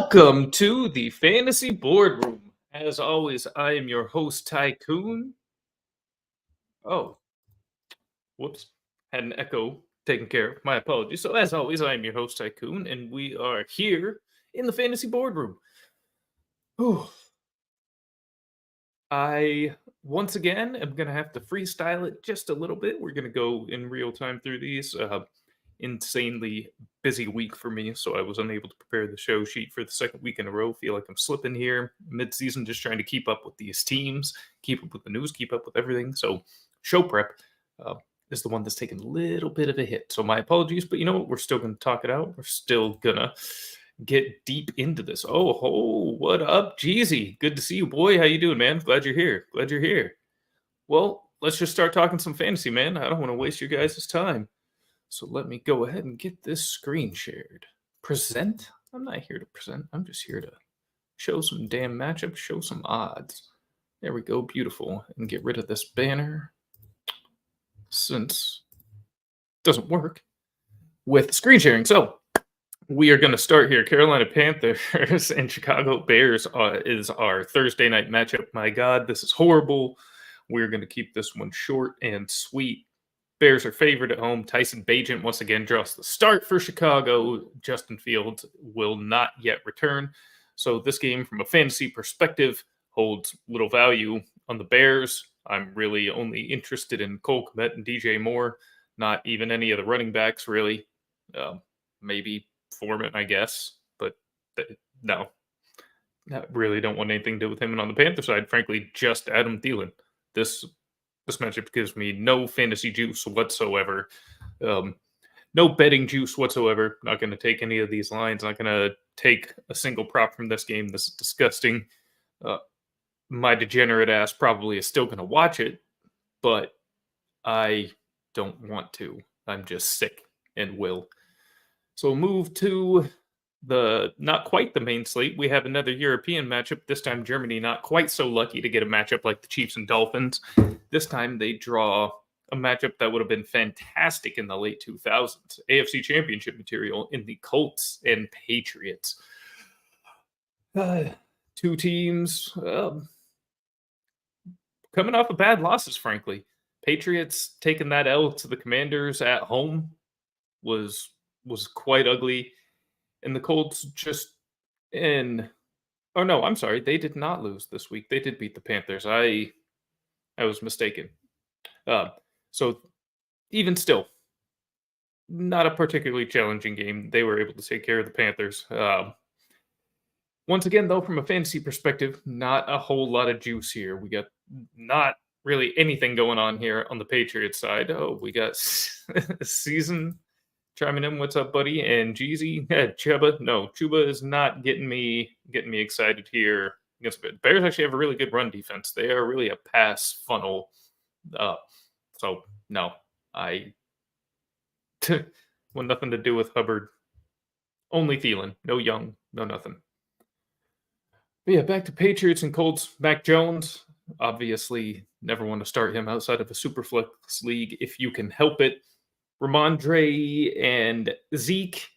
Welcome to the Fantasy Boardroom. As always, I am your host, Tycoon. Oh, whoops. Had an echo taken care of. My apologies. So, as always, I am your host, Tycoon, and we are here in the Fantasy Boardroom. Whew. I, once again, am going to have to freestyle it just a little bit. We're going to go in real time through these. Insanely busy week for me, so I was unable to prepare the show sheet for the second week in a row. Feel like I'm slipping here mid-season, just trying to keep up with these teams, keep up with the news, keep up with everything. So show prep is the one that's taken a little bit of a hit. So my apologies, but you know what? We're still going to talk it out. We're still gonna get deep into this. Oh, what up, Jeezy? Good to see you, boy. How you doing, man? Glad you're here. Glad you're here. Well, let's just start talking some fantasy, man. I don't want to waste your guys' time. So let me go ahead and get this screen shared. Present? I'm not here to present. I'm just here to show some damn matchups, show some odds. There we go. Beautiful. And get rid of this banner since it doesn't work with screen sharing. So we are going to start here. Carolina Panthers and Chicago Bears is our Thursday night matchup. My God, this is horrible. We're going to keep this one short and sweet. Bears are favored at home. Tyson Bagent once again draws the start for Chicago. Justin Fields will not yet return. So this game, from a fantasy perspective, holds little value on the Bears. I'm really only interested in Cole Kmet and DJ Moore, not even any of the running backs, really. Maybe Foreman, I guess. But no. I really don't want anything to do with him. And on the Panther side, frankly, just Adam Thielen. This matchup gives me no fantasy juice whatsoever. No betting juice whatsoever. Not going to take any of these lines. Not going to take a single prop from this game. This is disgusting. My degenerate ass probably is still going to watch it, but I don't want to. I'm just sick and will. So we'll move to the not quite the main slate. We have another European matchup. This time Germany not quite so lucky to get a matchup like the Chiefs and Dolphins. This time they draw a matchup that would have been fantastic in the late 2000s. AFC Championship material in the Colts and Patriots. Two teams coming off of bad losses, frankly. Patriots taking that L to the Commanders at home was quite ugly. And the Colts oh no, I'm sorry. They did not lose this week. They did beat the Panthers. I was mistaken. So even still, not a particularly challenging game. They were able to take care of the Panthers. Once again, though, from a fantasy perspective, not a whole lot of juice here. We got not really anything going on here on the Patriots side. Oh, we got Season chiming in. What's up, buddy? And Jeezy, Chuba is not getting me excited here. Bears actually have a really good run defense. They are really a pass funnel. So no, I want nothing to do with Hubbard. Only Thielen, no Young, no nothing. But yeah, back to Patriots and Colts. Mac Jones, obviously, never want to start him outside of a Superflex league if you can help it. Ramondre and Zeke,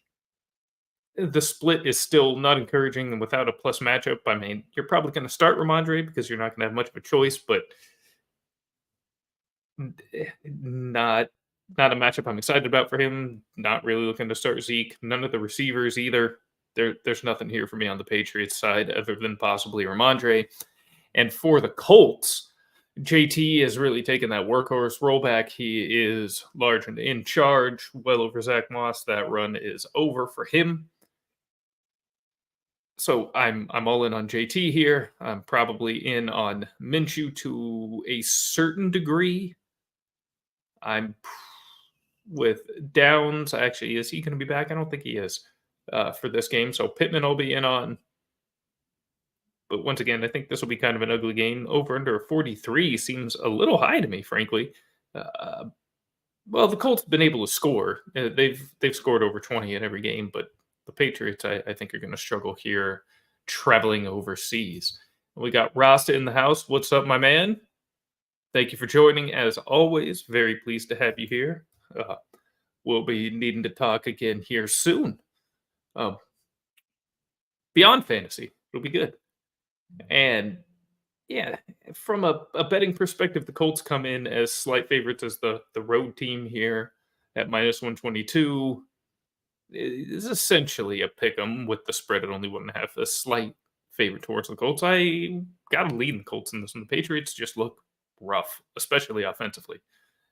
the split is still not encouraging, and without a plus matchup, I mean, you're probably going to start Ramondre because you're not going to have much of a choice, but not a matchup I'm excited about for him. Not really looking to start Zeke. None of the receivers either. There's nothing here for me on the Patriots side other than possibly Ramondre. And for the Colts, JT has really taken that workhorse rollback. He is large and in charge, well over Zach Moss. That run is over for him. So I'm all in on JT here. I'm probably in on Minshew to a certain degree. I'm with Downs. Actually, is he going to be back? I don't think he is for this game. So Pittman will be in on. But once again, I think this will be kind of an ugly game. Over under 43 seems a little high to me, frankly. Well, the Colts have been able to score. They've scored over 20 in every game, but the Patriots, I think, are going to struggle here traveling overseas. We got Rasta in the house. What's up, my man? Thank you for joining, as always. Very pleased to have you here. We'll be needing to talk again here soon. beyond fantasy. It'll be good. And yeah, from a betting perspective, the Colts come in as slight favorites as the road team here at minus 122. Is essentially a pick 'em with the spread at only 1.5, a slight favorite towards the Colts. I got to lead the Colts in this one. The Patriots just look rough, especially offensively.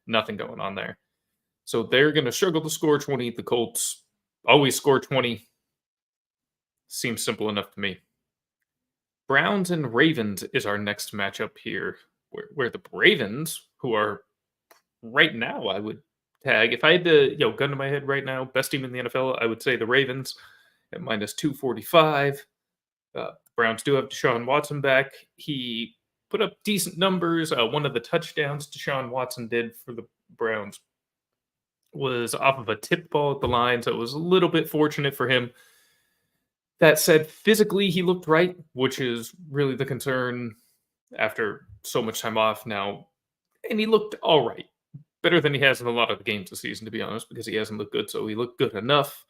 Nothing going on there. So they're going to struggle to score 20. The Colts always score 20. Seems simple enough to me. Browns and Ravens is our next matchup here, where the Ravens, who are right now, I would tag, if I had to, gun to my head right now, best team in the NFL, I would say the Ravens at minus 245. Browns do have Deshaun Watson back. He put up decent numbers. One of the touchdowns Deshaun Watson did for the Browns was off of a tip ball at the line, so it was a little bit fortunate for him. That said, physically he looked right, which is really the concern after so much time off now. And he looked all right. Better than he has in a lot of the games this season, to be honest, because he hasn't looked good, so he looked good enough.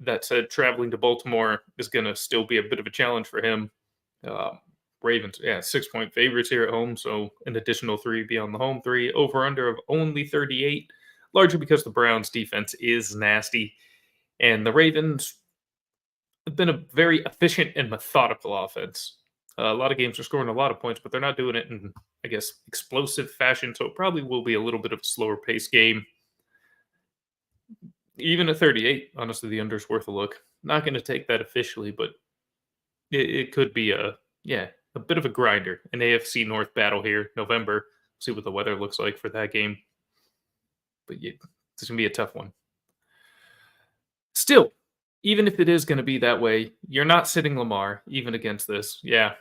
That said, traveling to Baltimore is going to still be a bit of a challenge for him. Ravens, 6-point favorites here at home, so an additional 3 beyond the home 3. Over-under of only 38, largely because the Browns' defense is nasty. And the Ravens have been a very efficient and methodical offense. A lot of games are scoring a lot of points, but they're not doing it in, I guess, explosive fashion, so it probably will be a little bit of a slower pace game. Even at 38, honestly, the under's worth a look. Not going to take that officially, but it could be a bit of a grinder. An AFC North battle here, November. See what the weather looks like for that game. But yeah, it's going to be a tough one. Still, even if it is going to be that way, you're not sitting Lamar, even against this. Yeah.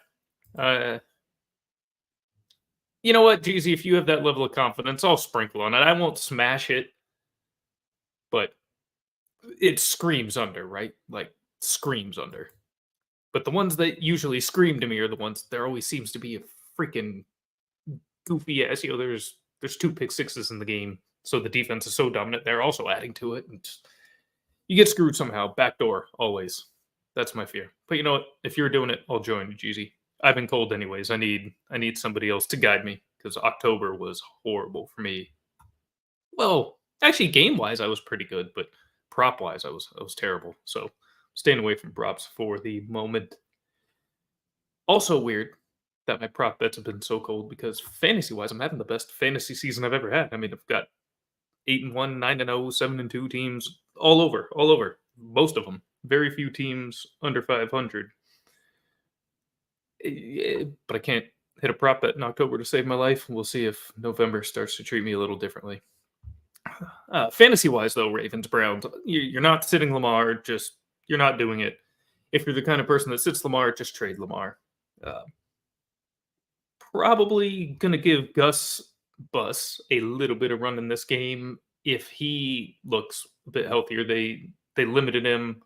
You know what, Jeezy, if you have that level of confidence, I'll sprinkle on it. I won't smash it, but it screams under, right? Like, screams under. But the ones that usually scream to me are the ones there always seems to be a freaking goofy ass. There's 2 pick sixes in the game, so the defense is so dominant. They're also adding to it, and you get screwed somehow. Backdoor, always. That's my fear. But you know what? If you're doing it, I'll join you, Jeezy. I've been cold anyways. I need somebody else to guide me because October was horrible for me. Well, actually, game wise, I was pretty good, but prop wise, I was terrible. So staying away from props for the moment. Also weird that my prop bets have been so cold because fantasy wise, I'm having the best fantasy season I've ever had. I mean, I've got 8-1, 9-0, 7-2 teams all over. Most of them. Very few teams under 500. But I can't hit a prop bet in October to save my life. We'll see if November starts to treat me a little differently. Fantasy wise, though, Ravens, Browns, you're not sitting Lamar. Just you're not doing it. If you're the kind of person that sits Lamar, just trade Lamar. Probably gonna give Gus Bus a little bit of run in this game if he looks a bit healthier. They limited him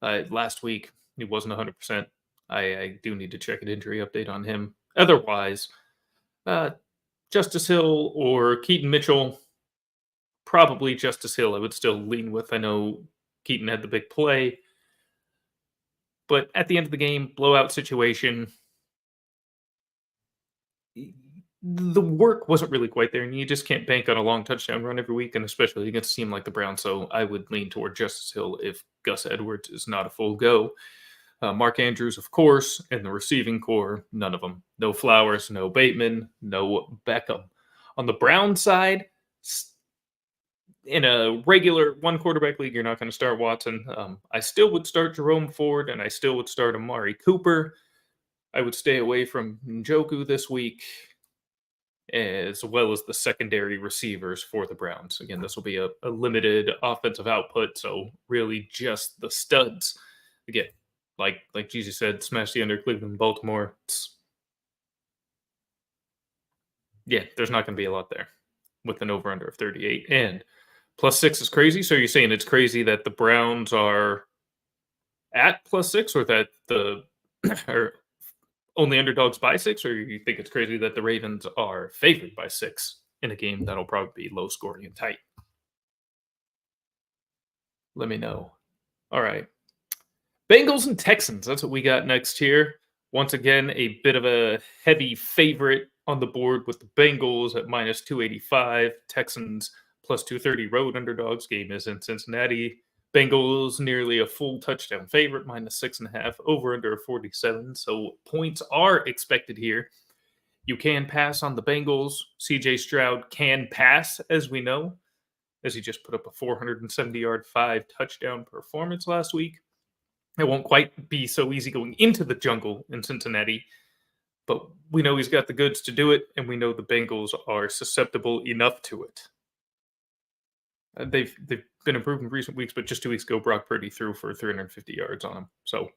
last week. He wasn't 100%. I do need to check an injury update on him. Otherwise, Justice Hill or Keaton Mitchell. Probably Justice Hill I would still lean with. I know Keaton had the big play. But at the end of the game, blowout situation, the work wasn't really quite there, and you just can't bank on a long touchdown run every week, and especially against a team like the Browns. So I would lean toward Justice Hill if Gus Edwards is not a full go. Mark Andrews, of course, and the receiving core, none of them. No Flowers, no Bateman, no Beckham. On the Brown side, in a regular one quarterback league, you're not going to start Watson. I still would start Jerome Ford, and I still would start Amari Cooper. I would stay away from Njoku this week, as well as the secondary receivers for the Browns. Again, this will be a limited offensive output, so really just the studs. Again, like Jesus said, smash the under Cleveland, Baltimore. There's not going to be a lot there with an over-under of 38. And +6 is crazy, so you're saying it's crazy that the Browns are at +6 or that the or only underdogs by 6, or you think it's crazy that the Ravens are favored by 6 in a game that'll probably be low scoring and tight? Let me know. All right. Bengals and Texans. That's what we got next here. Once again, a bit of a heavy favorite on the board with the Bengals at minus 285. Texans plus 230 road underdogs. Game is in Cincinnati. Bengals nearly a full touchdown favorite, minus 6.5, over under 47. So points are expected here. You can pass on the Bengals. CJ Stroud can pass, as we know, as he just put up a 470-yard, 5-touchdown performance last week. It won't quite be so easy going into the jungle in Cincinnati, but we know he's got the goods to do it, and we know the Bengals are susceptible enough to it. They've been improved in recent weeks, but just 2 weeks ago, Brock Purdy threw for 350 yards on him. So if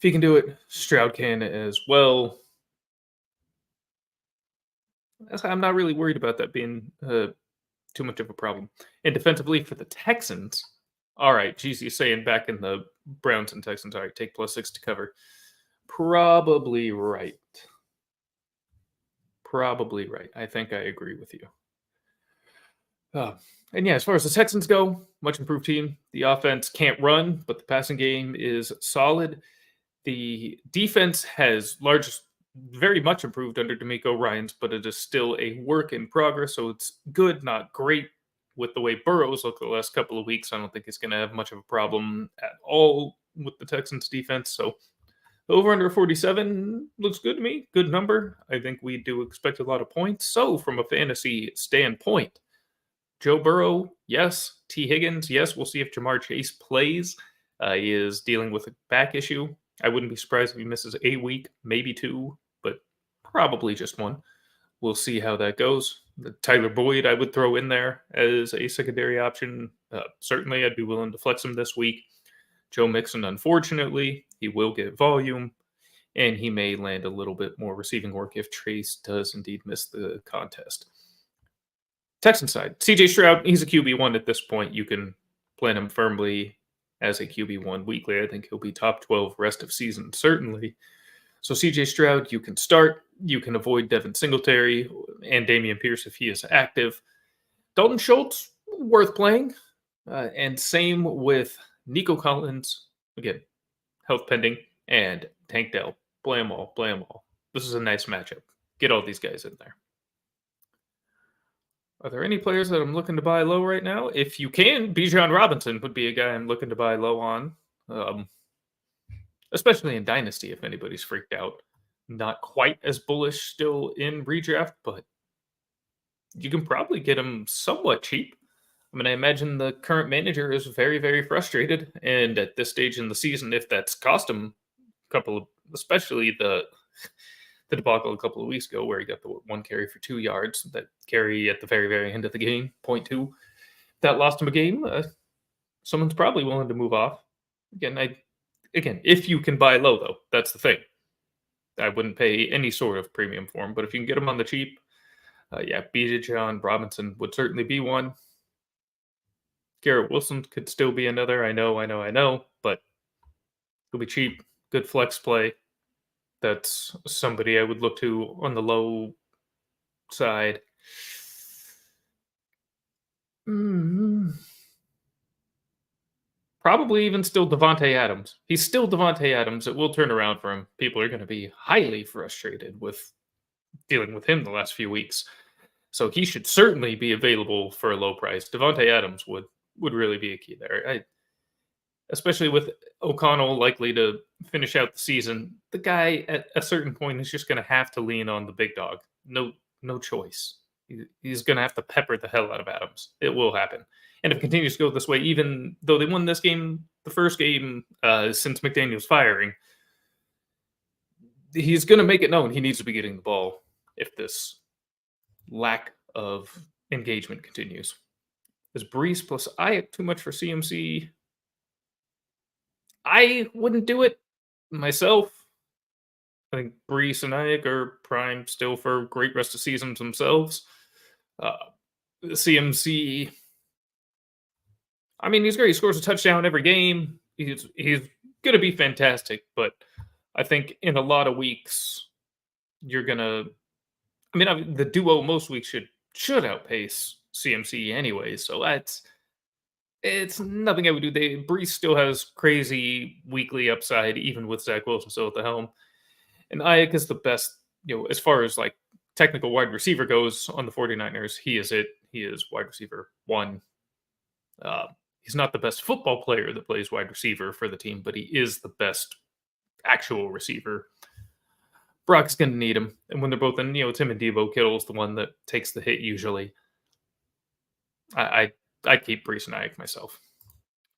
he can do it, Stroud can as well. I'm not really worried about that being too much of a problem. And defensively for the Texans, all right, GC saying back in the Browns and Texans, all right, take +6 to cover. Probably right. Probably right. I think I agree with you. And yeah, as far as the Texans go, much improved team. The offense can't run, but the passing game is solid. The defense has very much improved under D'Amico Ryans, but it is still a work in progress. So it's good, not great. With the way Burrow's looked the last couple of weeks, I don't think he's going to have much of a problem at all with the Texans defense. So over under 47 looks good to me. Good number. I think we do expect a lot of points. So from a fantasy standpoint, Joe Burrow, yes. T. Higgins, yes. We'll see if Jamar Chase plays. He is dealing with a back issue. I wouldn't be surprised if he misses a week, maybe 2, but probably just 1. We'll see how that goes. The Tyler Boyd I would throw in there as a secondary option. Certainly, I'd be willing to flex him this week. Joe Mixon, unfortunately, he will get volume, and he may land a little bit more receiving work if Chase does indeed miss the contest. Texan side, CJ Stroud, he's a QB1 at this point. You can plan him firmly as a QB1 weekly. I think he'll be top 12 rest of season, certainly. So CJ Stroud, you can start. You can avoid Devin Singletary and Dameon Pierce if he is active. Dalton Schultz, worth playing. And same with Nico Collins. Again, health pending. And Tank Dell. Play them all. Play them all. This is a nice matchup. Get all these guys in there. Are there any players that I'm looking to buy low right now? If you can, Bijan Robinson would be a guy I'm looking to buy low on. Especially in Dynasty, if anybody's freaked out. Not quite as bullish still in redraft, but you can probably get him somewhat cheap. I mean, I imagine the current manager is very, very frustrated. And at this stage in the season, if that's cost him a couple of, especially the debacle a couple of weeks ago where he got the 1 carry for 2 yards, that carry at the very, very end of the game, 0.2, that lost him a game. Someone's probably willing to move off. Again, if you can buy low, though, that's the thing. I wouldn't pay any sort of premium for him, but if you can get him on the cheap, Bijan Robinson would certainly be one. Garrett Wilson could still be another. I know, but he'll be cheap. Good flex play. That's somebody I would look to on the low side. Probably even still Devontae Adams. He's still Devontae Adams. It will turn around for him. People are going to be highly frustrated with dealing with him the last few weeks. So he should certainly be available for a low price. Devontae Adams would really be a key there. Especially with O'Connell likely to finish out the season, the guy at a certain point is just going to have to lean on the big dog. No choice. He's going to have to pepper the hell out of Adams. It will happen. And if it continues to go this way, even though they won this game, the first game since McDaniel's firing, he's going to make it known he needs to be getting the ball if this lack of engagement continues. Is Brees plus Ayuk too much for CMC? I wouldn't do it myself. I think Brees and Ayuk are prime still for great rest of seasons themselves. CMC, I mean, he's great. He scores a touchdown every game. He's going to be fantastic, but I think in a lot of weeks, you're going to... I mean, the duo most weeks should outpace CMC anyway, so It's nothing I would do. Brees still has crazy weekly upside, even with Zach Wilson still at the helm. And Ayuk is the best, as far as like technical wide receiver goes on the 49ers. He is it. He is wide receiver one. Uh, he's not the best football player that plays wide receiver for the team, but he is the best actual receiver. Brock's going to need him. And when they're both in, it's him and Debo. Kittle's the one that takes the hit usually. I keep Brees and Ayuk myself.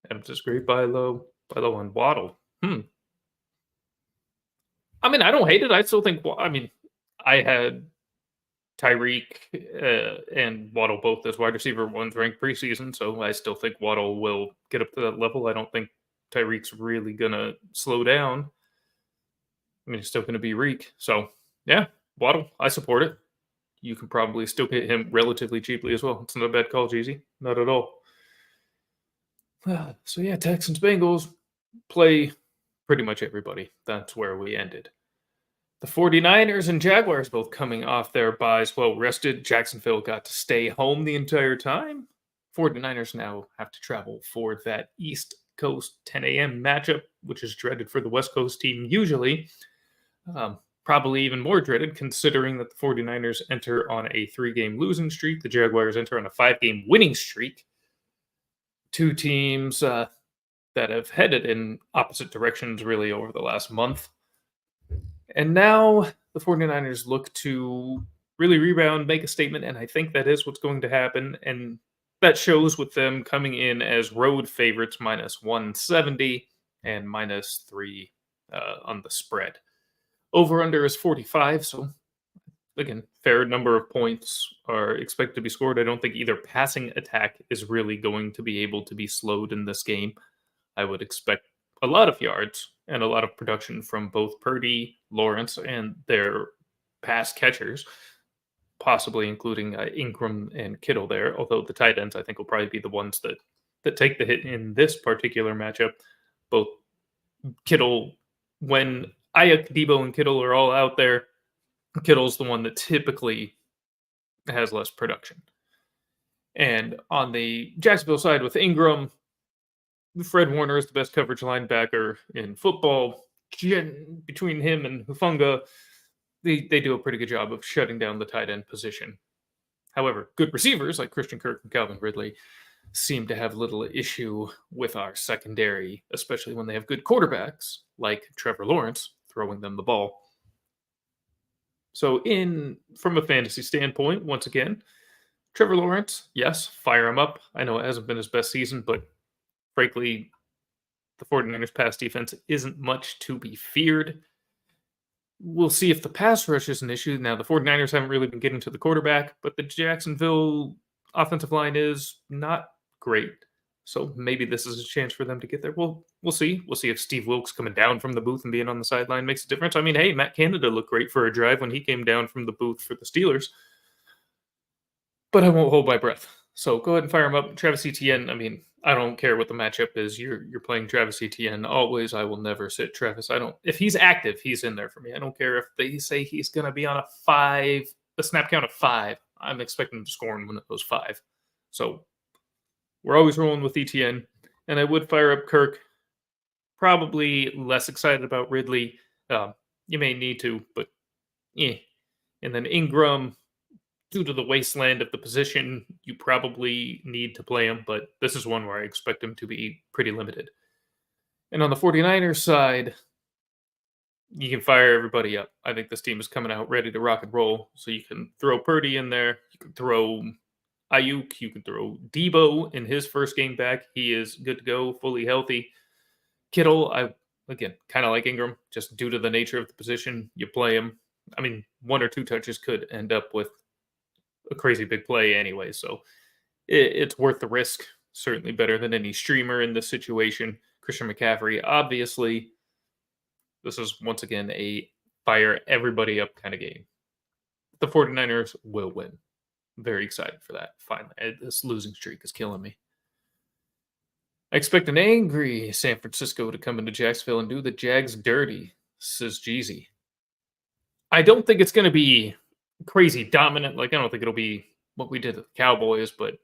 And just great by low on Waddle. I mean, I don't hate it. I still think. I mean, I had Tyreek and Waddle both as wide receiver ones ranked preseason, so I still think Waddle will get up to that level. I don't think Tyreek's really gonna slow down. I mean, he's still gonna be Reek. So yeah, Waddle, I support it. You can probably still get him relatively cheaply as well. It's not a bad call, Jeezy. Not at all. So yeah, Texans Bengals play pretty much everybody. That's where we ended. The 49ers and Jaguars both coming off their byes well rested. Jacksonville got to stay home the entire time. 49ers now have to travel for that East Coast 10 a.m. matchup, which is dreaded for the West Coast team usually. Probably even more dreaded considering that the 49ers enter on a 3-game losing streak. The Jaguars enter on a 5-game winning streak. Two teams that have headed in opposite directions really over the last month. And now the 49ers look to really rebound, make a statement, and I think that is what's going to happen. And that shows with them coming in as road favorites minus 170 and minus 3 on the spread. Over-under is 45, so again, fair number of points are expected to be scored. I don't think either passing attack is really going to be able to be slowed in this game. I would expect a lot of yards and a lot of production from both Purdy, Lawrence, and their pass catchers, possibly including Ingram and Kittle there. Although the tight ends, I think, will probably be the ones that take the hit in this particular matchup. Both Kittle, when Ayuk, Debo, and Kittle are all out there, Kittle's the one that typically has less production. And on the Jacksonville side with Ingram, Fred Warner is the best coverage linebacker in football. Between him and Hufanga, they do a pretty good job of shutting down the tight end position. However, good receivers like Christian Kirk and Calvin Ridley seem to have little issue with our secondary, especially when they have good quarterbacks like Trevor Lawrence throwing them the ball. So from a fantasy standpoint, once again, Trevor Lawrence, yes, fire him up. I know it hasn't been his best season, but frankly, the 49ers pass defense isn't much to be feared. We'll see if the pass rush is an issue. Now, the 49ers haven't really been getting to the quarterback, but the Jacksonville offensive line is not great. So maybe this is a chance for them to get there. We'll see. We'll see if Steve Wilkes coming down from the booth and being on the sideline makes a difference. I mean, hey, Matt Canada looked great for a drive when he came down from the booth for the Steelers. But I won't hold my breath. So go ahead and fire him up. Travis Etienne, I mean, I don't care what the matchup is. You're playing Travis Etienne always. I will never sit Travis. If he's active, he's in there for me. I don't care if they say he's going to be on a snap count of 5. I'm expecting him to score in one of those 5. So we're always rolling with Etienne. And I would fire up Kirk. Probably less excited about Ridley. You may need to, but And then Ingram, due to the wasteland of the position, you probably need to play him, but this is one where I expect him to be pretty limited. And on the 49ers side, you can fire everybody up. I think this team is coming out ready to rock and roll. So you can throw Purdy in there. You can throw Ayuk. You can throw Debo in his first game back. He is good to go, fully healthy. Kittle, again, kind of like Ingram, just due to the nature of the position, you play him. I mean, 1 or 2 touches could end up with a crazy big play anyway, so it's worth the risk. Certainly better than any streamer in this situation. Christian McCaffrey, obviously, this is once again a fire everybody up kind of game. The 49ers will win. Very excited for that. Finally, this losing streak is killing me. I expect an angry San Francisco to come into Jacksonville and do the Jags dirty, says Jeezy. I don't think it's going to be crazy dominant. Like, I don't think it'll be what we did with the Cowboys, but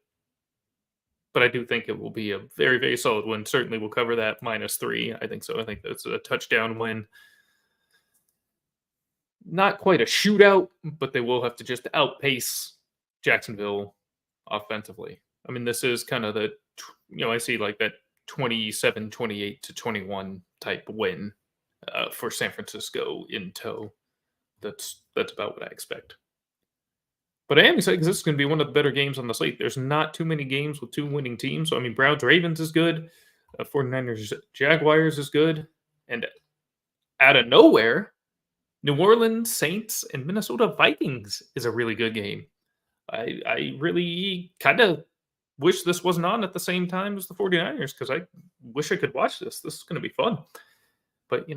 but I do think it will be a very, very solid win. Certainly will cover that -3. I think so. I think that's a touchdown win. Not quite a shootout, but they will have to just outpace Jacksonville offensively. I mean, this is kind of I see like that 27-28 to 21 type win for San Francisco in tow. That's about what I expect. But I am excited because this is going to be one of the better games on the slate. There's not too many games with two winning teams. So, I mean, Browns Ravens is good. 49ers Jaguars is good. And out of nowhere, New Orleans Saints and Minnesota Vikings is a really good game. I really kind of wish this wasn't on at the same time as the 49ers because I wish I could watch this. This is going to be fun. But,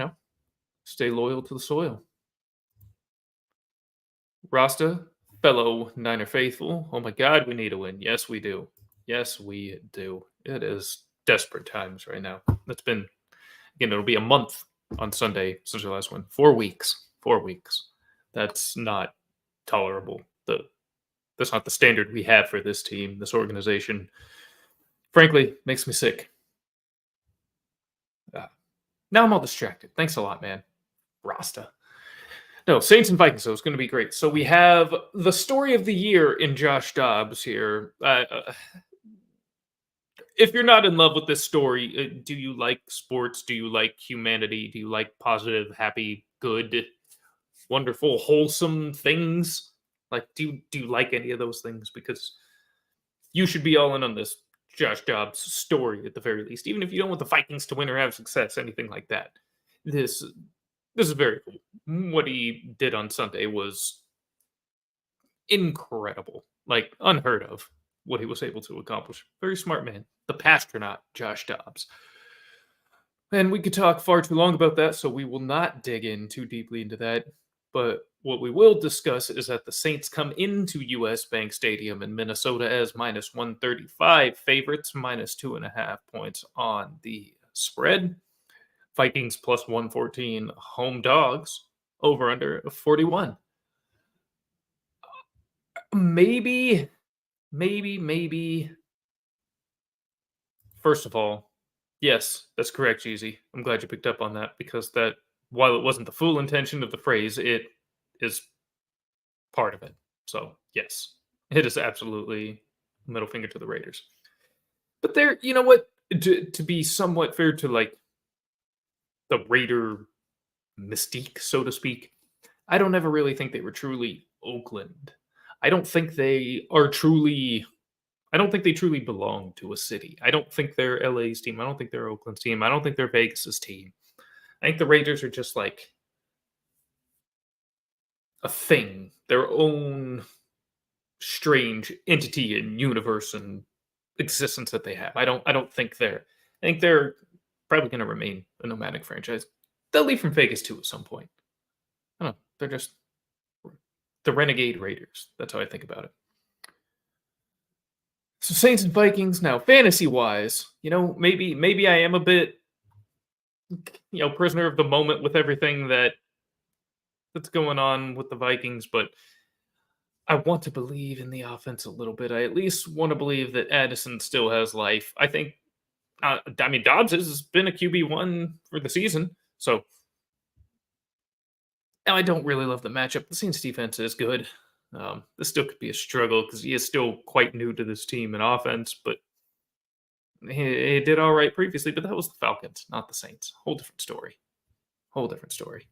stay loyal to the soil. Rasta, fellow Niner faithful. Oh my God, we need a win. Yes, we do. Yes, we do. It is desperate times right now. It's been, it'll be a month on Sunday since our last one. 4 weeks. 4 weeks. That's not tolerable. That's not the standard we have for this team, this organization. Frankly, makes me sick. Now I'm all distracted. Thanks a lot, man. Rasta. No, Saints and Vikings, so it's going to be great. So we have the story of the year in Josh Dobbs here. If you're not in love with this story, do you like sports? Do you like humanity? Do you like positive, happy, good, wonderful, wholesome things? Like, do you like any of those things? Because you should be all in on this Josh Dobbs story at the very least, even if you don't want the Vikings to win or have success, anything like that. This is very cool. What he did on Sunday was incredible, like unheard of. What he was able to accomplish. Very smart man, the Pastronaut, Josh Dobbs. And we could talk far too long about that, so we will not dig in too deeply into that. But what we will discuss is that the Saints come into US Bank Stadium in Minnesota as -135 favorites, -2.5 points on the spread. Vikings +114 home dogs, over under 41. Maybe. First of all, yes, that's correct, Jeezy. I'm glad you picked up on that because that, while it wasn't the full intention of the phrase, it is part of it. So, yes, it is absolutely middle finger to the Raiders. But there, you know what? To be somewhat fair to like the Raider mystique, so to speak, I don't ever really think they were truly Oakland. I don't think they are truly. I don't think they truly belong to a city. I don't think they're LA's team. I don't think they're Oakland's team. I don't think they're Vegas's team. I think the Raiders are just like a thing, their own strange entity and universe and existence that they have. I don't think they're. I think they're probably going to remain a nomadic franchise. They'll leave from Vegas too at some point. I don't know. They're just the renegade Raiders. That's how I think about it. So Saints and Vikings now, fantasy wise, maybe I am a bit, prisoner of the moment with everything that's going on with the Vikings, but I want to believe in the offense a little bit. I at least want to believe that Addison still has life. I think, Dobbs has been a QB1 for the season, so now I don't really love the matchup. The Saints defense is good. This still could be a struggle because he is still quite new to this team in offense, but he did all right previously. But that was the Falcons, not the Saints. Whole different story. Whole different story.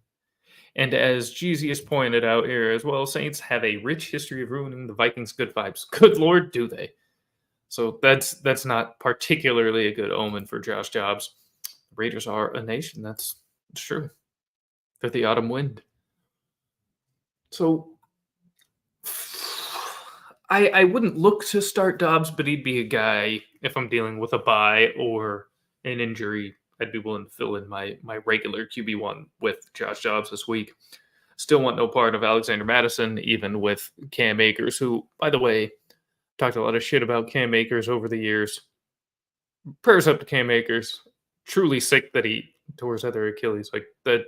And as Jeezy has pointed out here as well, Saints have a rich history of ruining the Vikings' good vibes. Good Lord, do they? So that's not particularly a good omen for Josh Dobbs. The Raiders are a nation. That's true. They're the autumn wind. So I wouldn't look to start Dobbs, but he'd be a guy if I'm dealing with a bye or an injury. I'd be willing to fill in my regular QB1 with Josh Dobbs this week. Still want no part of Alexander Madison, even with Cam Akers, who, by the way, talked a lot of shit about Cam Akers over the years. Prayers up to Cam Akers. Truly sick that he tore his other Achilles. Like that.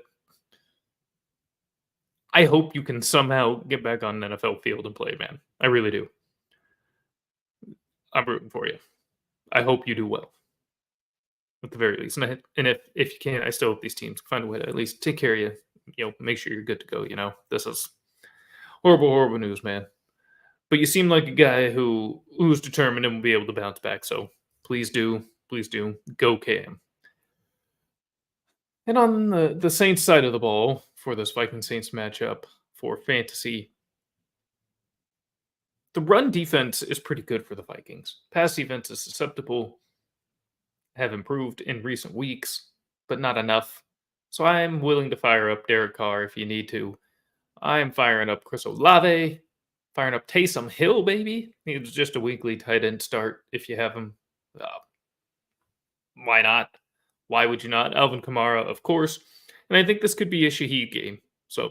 I hope you can somehow get back on an NFL field and play, man. I really do. I'm rooting for you. I hope you do well at the very least. And if you can, I still hope these teams find a way to at least take care of you. Make sure you're good to go. This is horrible, horrible news, man. But you seem like a guy who's determined and will be able to bounce back. So please do, go Cam. And on the Saints side of the ball for this Viking Saints matchup for fantasy, the run defense is pretty good for the Vikings. Pass defense is susceptible, have improved in recent weeks, but not enough. So I'm willing to fire up Derek Carr if you need to. I'm firing up Chris Olave, firing up Taysom Hill, baby. It's just a weekly tight end start if you have him. Why not? Why would you not? Alvin Kamara, of course. And I think this could be a Shaheed game. So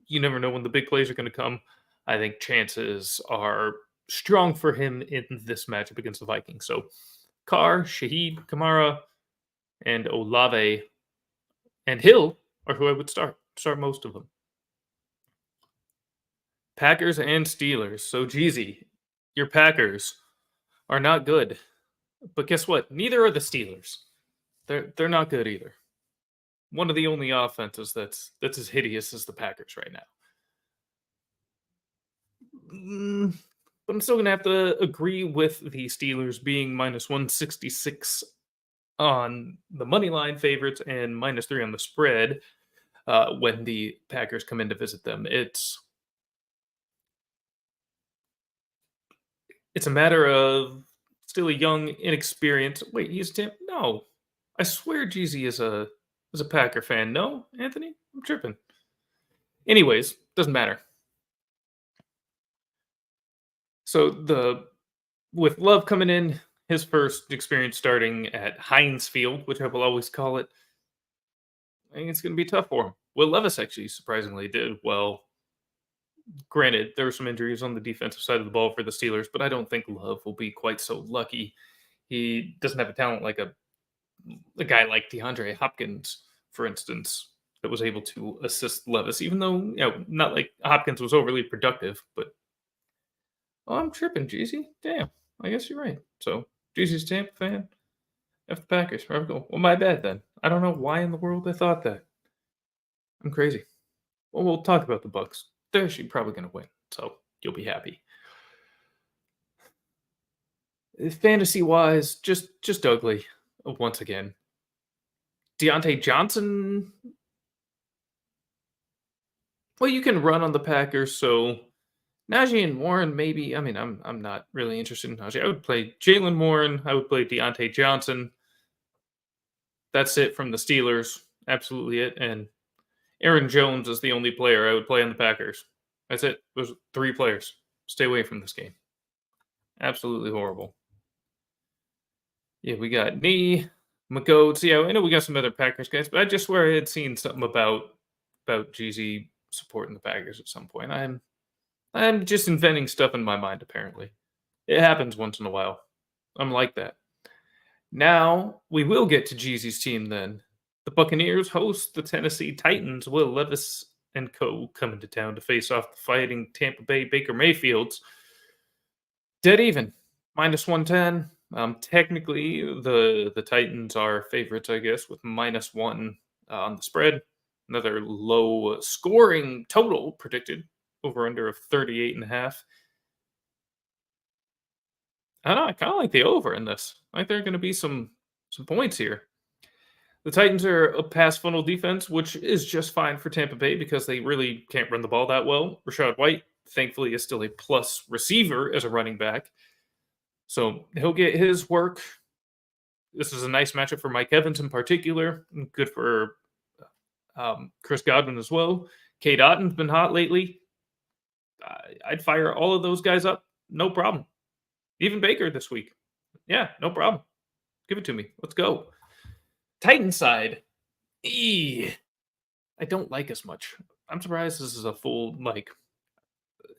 you never know when the big plays are going to come. I think chances are strong for him in this matchup against the Vikings. So Carr, Shaheed, Kamara, and Olave and Hill are who I would start. Start most of them. Packers and Steelers. So Jeezy, your Packers are not good. But guess what? Neither are the Steelers. They're not good either. One of the only offenses that's as hideous as the Packers right now. But I'm still going to have to agree with the Steelers being minus 166 on the money line favorites and minus 3 on the spread when the Packers come in to visit them. It's a matter of still a young, inexperienced. Wait, he's Tampa? No, I swear Jeezy is a Packer fan. No, Anthony, I'm tripping. Anyways, doesn't matter. So with Love coming in, his first experience starting at Heinz Field, which I will always call it, I think it's going to be tough for him. Will Levis actually surprisingly did well. Granted, there were some injuries on the defensive side of the ball for the Steelers, but I don't think Love will be quite so lucky. He doesn't have a talent like a guy like DeAndre Hopkins, for instance, that was able to assist Levis, even though, not like Hopkins was overly productive, but I'm tripping, Jeezy. Damn, I guess you're right. So, Jeezy's a Tampa fan. F the Packers. Well, my bad then. I don't know why in the world I thought that. I'm crazy. Well, we'll talk about the Bucks. They're actually probably going to win, so you'll be happy. Fantasy-wise, just ugly once again. Deontay Johnson. Well, you can run on the Packers, so Najee and Warren, maybe. I mean, I'm not really interested in Najee. I would play Jalen Warren. I would play Deontay Johnson. That's it from the Steelers. Absolutely it. And Aaron Jones is the only player I would play on the Packers. That's it. Those 3 players. Stay away from this game. Absolutely horrible. Yeah, we got Nee, McGoats. Yeah, I know we got some other Packers guys, but I just swear I had seen something about Jeezy supporting the Packers at some point. I'm just inventing stuff in my mind, apparently. It happens once in a while. I'm like that. Now, we will get to Jeezy's team then. The Buccaneers host the Tennessee Titans. Will Levis and co. coming to town to face off the fighting Tampa Bay Baker Mayfields. Dead even. Minus 110. Technically, the Titans are favorites, I guess, with minus 1 on the spread. Another low scoring total predicted. Over under of 38.5. I don't know. I kind of like the over in this. I think there are going to be some points here. The Titans are a pass funnel defense, which is just fine for Tampa Bay because they really can't run the ball that well. Rashad White, thankfully, is still a plus receiver as a running back. So he'll get his work. This is a nice matchup for Mike Evans in particular. Good for Chris Godwin as well. Cade Otton's been hot lately. I'd fire all of those guys up. No problem. Even Baker this week. Yeah, no problem. Give it to me. Let's go. Titan side. I don't like as much. I'm surprised this is a full,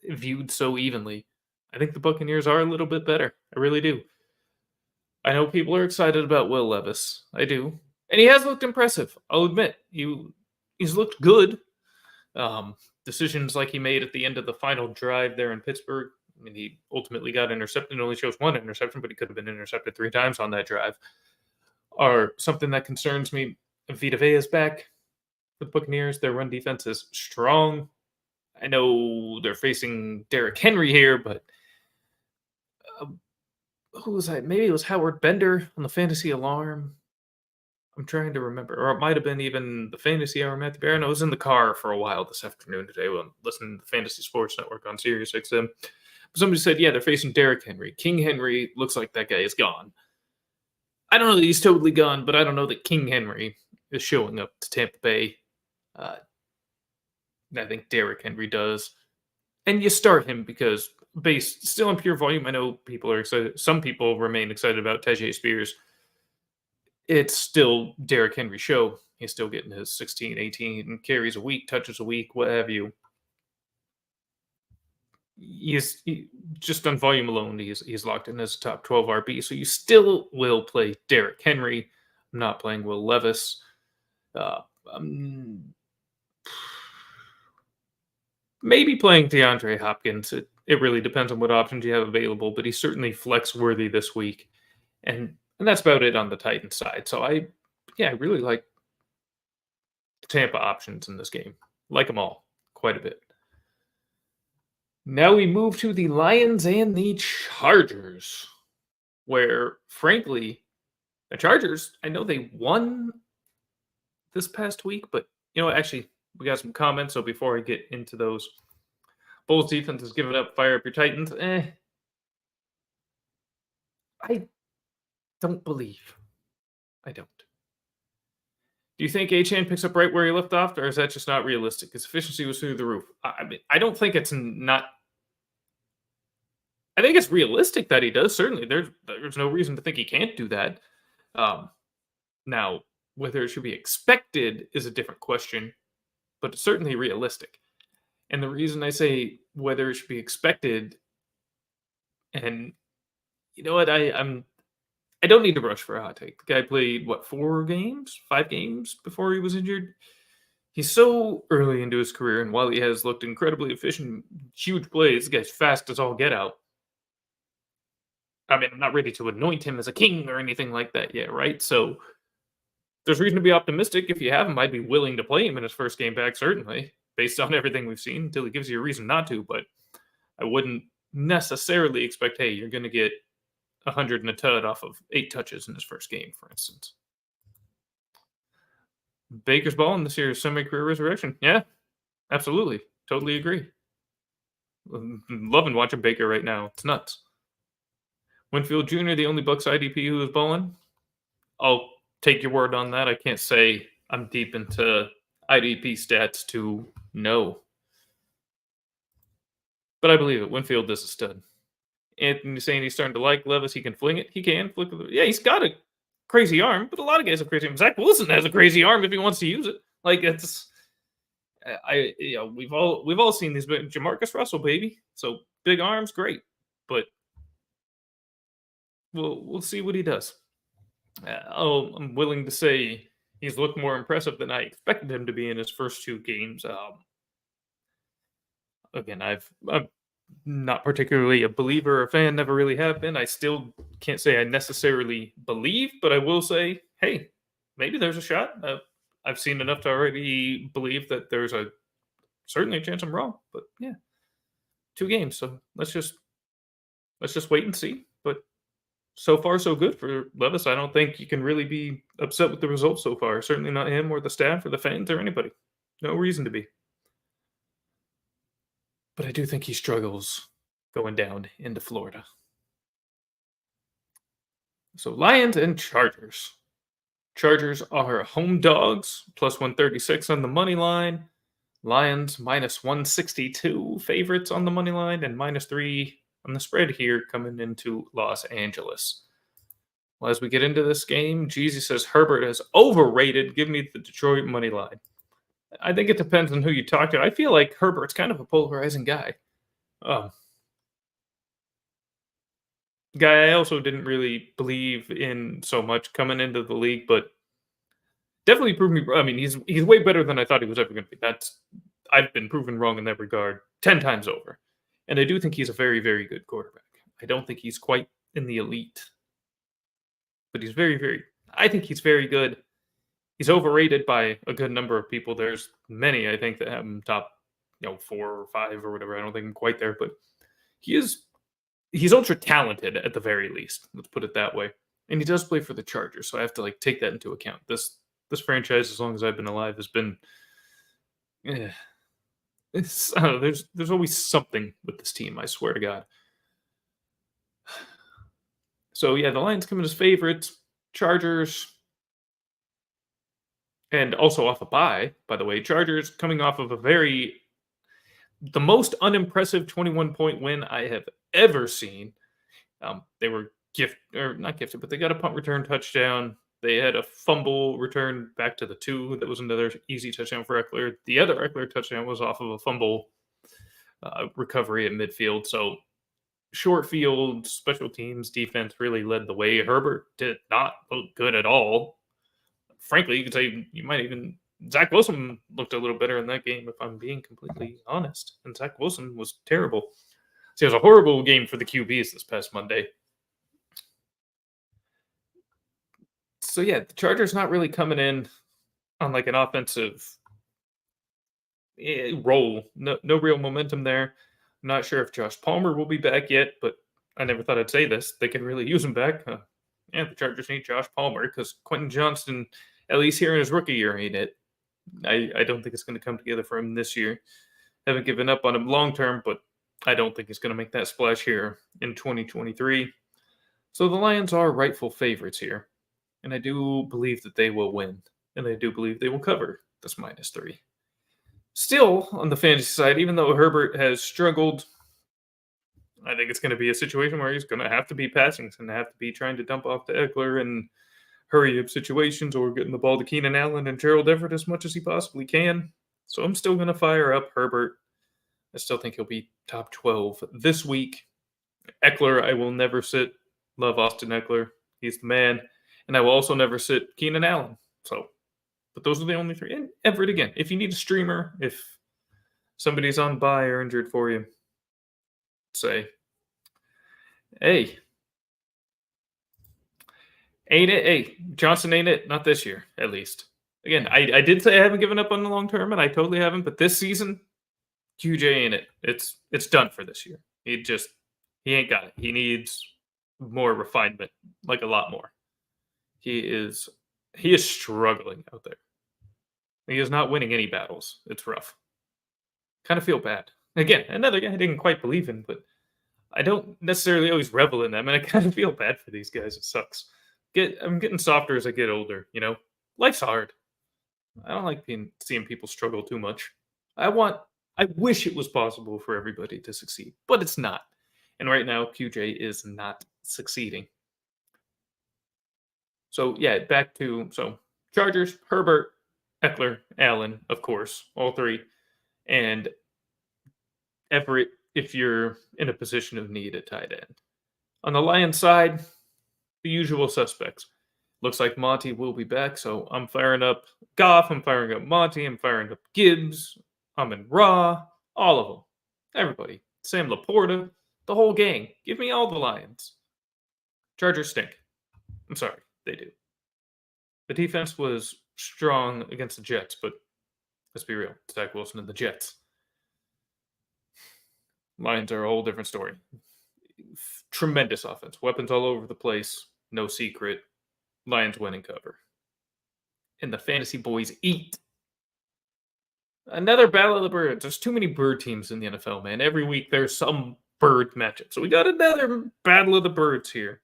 viewed so evenly. I think the Buccaneers are a little bit better. I really do. I know people are excited about Will Levis. I do. And he has looked impressive. I'll admit. He's looked good. Decisions like he made at the end of the final drive there in Pittsburgh. I mean, he ultimately got intercepted and only shows one interception, but he could have been intercepted 3 times on that drive, are something that concerns me. Vita Vea is back for the Buccaneers. Their run defense is strong. I know they're facing Derrick Henry here, but uh, who was that? Maybe it was Howard Bender on the Fantasy Alarm. I'm trying to remember, or it might have been even the Fantasy Hour. Matthew Barron. I was in the car for a while this afternoon today when listening to the Fantasy Sports Network on Sirius XM. Somebody said, yeah, they're facing Derrick Henry. King Henry looks like that guy is gone. I don't know that he's totally gone, but I don't know that King Henry is showing up to Tampa Bay. I think Derrick Henry does. And you start him because based still in pure volume, I know people are excited. Some people remain excited about Tajay Spears. It's still Derrick Henry's show. He's still getting his 16, 18 carries a week, touches a week, what have you. Just on volume alone, he's locked in as a top 12 RB. So you still will play Derrick Henry. I'm not playing Will Levis. Maybe playing DeAndre Hopkins. It really depends on what options you have available, but he's certainly flex worthy this week. And that's about it on the Titans side. So I really like the Tampa options in this game. Like them all quite a bit. Now we move to the Lions and the Chargers, where, frankly, the Chargers, I know they won this past week, but, actually, we got some comments, so before I get into those, Bulls defense has given up, fire up your Titans. I don't believe. I don't. Do you think Achane picks up right where he left off, or is that just not realistic? His efficiency was through the roof. I mean, I don't think it's not. I think it's realistic that he does. Certainly, there's no reason to think he can't do that. Now, whether it should be expected is a different question, but it's certainly realistic. And the reason I say whether it should be expected, and you know what, I don't need to rush for a hot take. The guy played, 5 games before he was injured? He's so early into his career, and while he has looked incredibly efficient, huge plays, the guy's fast as all get out. I mean, I'm not ready to anoint him as a king or anything like that yet, right? So there's reason to be optimistic. If you have him, I'd be willing to play him in his first game back, certainly, based on everything we've seen, until he gives you a reason not to. But I wouldn't necessarily expect, hey, you're going to get 100 and a tud off of 8 touches in his first game, for instance. Baker's ball in this year's semi-career resurrection. Yeah, absolutely. Totally agree. I'm loving watching Baker right now. It's nuts. Winfield Jr., the only Bucks IDP who is balling. I'll take your word on that. I can't say I'm deep into IDP stats to know. But I believe it. Winfield is a stud. Anthony saying he's starting to like Levis. He can fling it. He can flick it. Yeah, he's got a crazy arm, but a lot of guys have crazy arms. Zach Wilson has a crazy arm if he wants to use it. Like, it's we've all seen these. Jamarcus Russell, baby. So big arms, great. But we'll see what he does. I'm willing to say he's looked more impressive than I expected him to be in his first 2 games. Again, I'm not particularly a believer or a fan, never really have been. I still can't say I necessarily believe, but I will say, hey, maybe there's a shot. I've seen enough to already believe that there's certainly a chance I'm wrong. But yeah, 2 games, so let's just wait and see. But so far, so good for Levis. I don't think you can really be upset with the results so far. Certainly not him or the staff or the fans or anybody. No reason to be. But I do think he struggles going down into Florida. So Lions and Chargers. Chargers are home dogs, plus 136 on the money line. Lions minus 162 favorites on the money line, and minus 3 on the spread here coming into Los Angeles. Well, as we get into this game, Jeezy says Herbert is overrated. Give me the Detroit money line. I think it depends on who you talk to. I feel like Herbert's kind of a polarizing guy. Guy I also didn't really believe in so much coming into the league, but definitely proved me. I mean, he's way better than I thought he was ever going to be. I've been proven wrong in that regard 10 times over. And I do think he's a very, very good quarterback. I don't think he's quite in the elite, but he's very, very. I think he's very good. He's overrated by a good number of people. There's many I think that have him top, 4 or 5 or whatever. I don't think I'm quite there, but he is. He's ultra talented at the very least. Let's put it that way. And he does play for the Chargers, so I have to take that into account. This franchise, as long as I've been alive, has been. eh, I don't know. There's always something with this team. I swear to God. So yeah, the Lions come in as favorites. Chargers, and also off a bye, by the way. Chargers coming off of the most unimpressive 21-point win I have ever seen. They were not gifted, but they got a punt return touchdown. They had a fumble return back to the 2. That was another easy touchdown for Eckler. The other Eckler touchdown was off of a fumble recovery at midfield. So short field, special teams, defense really led the way. Herbert did not look good at all. Frankly, you could say Zach Wilson looked a little better in that game, if I'm being completely honest. And Zach Wilson was terrible. So it was a horrible game for the QBs this past Monday. So yeah, the Chargers not really coming in on an offensive roll. No real momentum there. I'm not sure if Josh Palmer will be back yet, but I never thought I'd say this. They could really use him back. The Chargers need Josh Palmer because Quentin Johnston, at least here in his rookie year, ain't it. I don't think it's going to come together for him this year. Haven't given up on him long term, but I don't think he's going to make that splash here in 2023. So the Lions are rightful favorites here. And I do believe that they will win. And I do believe they will cover this -3. Still, on the fantasy side, even though Herbert has struggled, I think it's going to be a situation where he's going to have to be passing. He's going to have to be trying to dump off to Eckler and hurry up situations, or getting the ball to Keenan Allen and Gerald Everett as much as he possibly can. So I'm still going to fire up Herbert. I still think he'll be top 12 this week. Eckler, I will never sit. Love Austin Eckler. He's the man. And I will also never sit Keenan Allen. But those are the only 3. And Everett again. If you need a streamer, if somebody's on bye or injured for you, say, hey, ain't it? Hey, Johnson ain't it. Not this year, at least. Again, I did say I haven't given up on the long term, and I totally haven't. But this season, QJ ain't it. It's done for this year. He ain't got it. He needs more refinement, a lot more. He is struggling out there. He is not winning any battles. It's rough. Kind of feel bad. Again, another guy I didn't quite believe in, but I don't necessarily always revel in them, and I kind of feel bad for these guys. It sucks. I'm getting softer as I get older. Life's hard. I don't like seeing people struggle too much. I wish it was possible for everybody to succeed, but it's not. And right now, QJ is not succeeding. So yeah, back to Chargers, Herbert, Eckler, Allen, of course, all 3, and Everett if you're in a position of need at tight end. On the Lions side, the usual suspects. Looks like Monty will be back, so I'm firing up Goff, I'm firing up Monty, I'm firing up Gibbs, Amon-Ra, all of them. Everybody. Sam Laporta, the whole gang. Give me all the Lions. Chargers stink. I'm sorry, they do. The defense was strong against the Jets, but let's be real. It's Zach Wilson and the Jets. Lions are a whole different story. Tremendous offense. Weapons all over the place. No secret. Lions win and cover. And the fantasy boys eat. Another battle of the birds. There's too many bird teams in the NFL, man. Every week there's some bird matchup. So we got another battle of the birds here.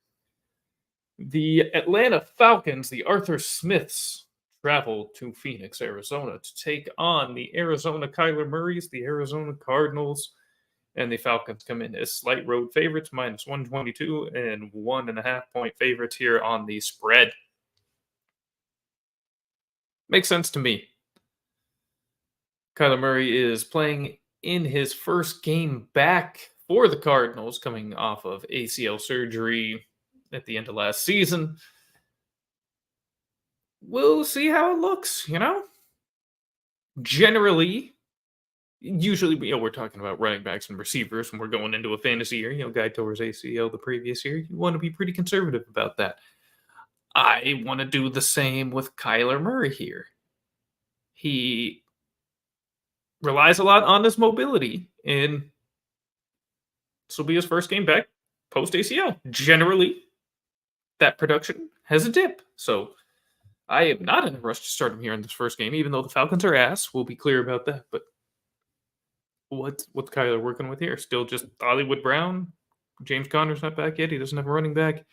The Atlanta Falcons, the Arthur Smiths, travel to Phoenix, Arizona to take on the Arizona Kyler Murrays, the Arizona Cardinals. And the Falcons come in as slight road favorites, -122 and 1.5-point favorites here on the spread. Makes sense to me. Kyler Murray is playing in his first game back for the Cardinals, coming off of ACL surgery at the end of last season. We'll see how it looks, Generally, Usually, we're talking about running backs and receivers, and we're going into a fantasy year. Guy tore his ACL the previous year. You want to be pretty conservative about that. I want to do the same with Kyler Murray here. He relies a lot on his mobility, and this will be his first game back post ACL. Generally, that production has a dip. So I am not in a rush to start him here in this first game, even though the Falcons are ass. We'll be clear about that. But what's Kyler working with here? Still just Hollywood Brown. James Conner's not back yet. He doesn't have a running back.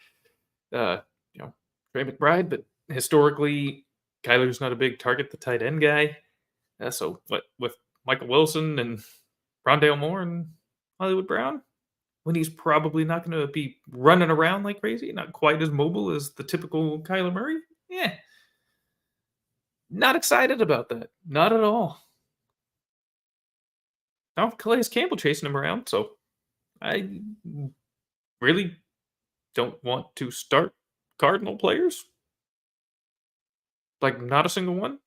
Uh, Trey McBride, but historically, Kyler's not a big target the tight end guy. So what with Michael Wilson and Rondale Moore and Hollywood Brown, when he's probably not going to be running around like crazy, not quite as mobile as the typical Kyler Murray. Yeah, not excited about that. Not at all. Now Calais Campbell chasing him around, so I really don't want to start Cardinal players. Like, not a single one.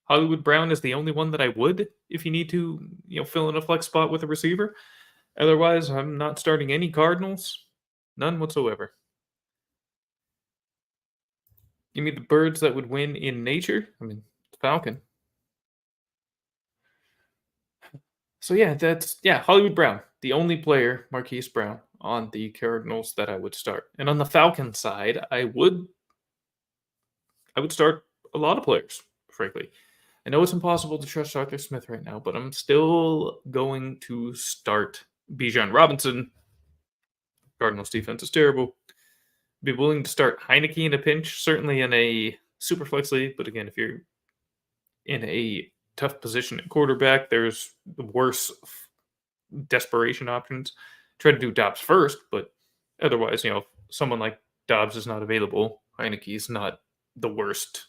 Hollywood Brown is the only one that I would if you need to, fill in a flex spot with a receiver. Otherwise, I'm not starting any Cardinals. None whatsoever. Give me the birds that would win in nature. I mean, Falcon. So Hollywood Brown, the only player, Marquise Brown, on the Cardinals that I would start. And on the Falcon side, I would start a lot of players, frankly. I know it's impossible to trust Arthur Smith right now, but I'm still going to start Bijan Robinson. Cardinals defense is terrible. Be willing to start Heineke in a pinch, certainly in a super flex league. But again, if you're in a tough position at quarterback, there's worse desperation options. Try to do Dobbs first, but otherwise, if someone like Dobbs is not available, Heineke is not the worst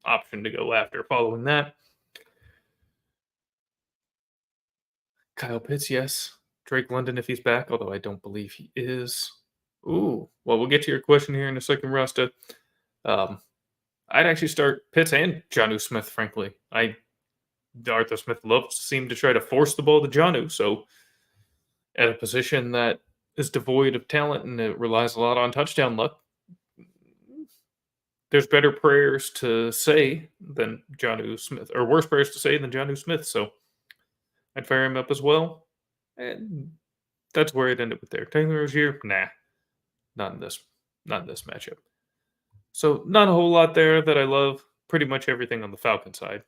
option to go after following that. Kyle Pitts, yes. Drake London if he's back, although I don't believe he is. Ooh, well, we'll get to your question here in a second, Rasta. I'd actually start Pitts and Jonnu Smith, frankly. Arthur Smith seemed to try to force the ball to Jonnu, so at a position that is devoid of talent and it relies a lot on touchdown luck, there's better prayers to say than Jonnu Smith, or worse prayers to say than Jonnu Smith, so I'd fire him up as well. And that's where I'd end up with there. Taylor Rozier, nah. Not in this matchup. So not a whole lot there that I love. Pretty much everything on the Falcon side.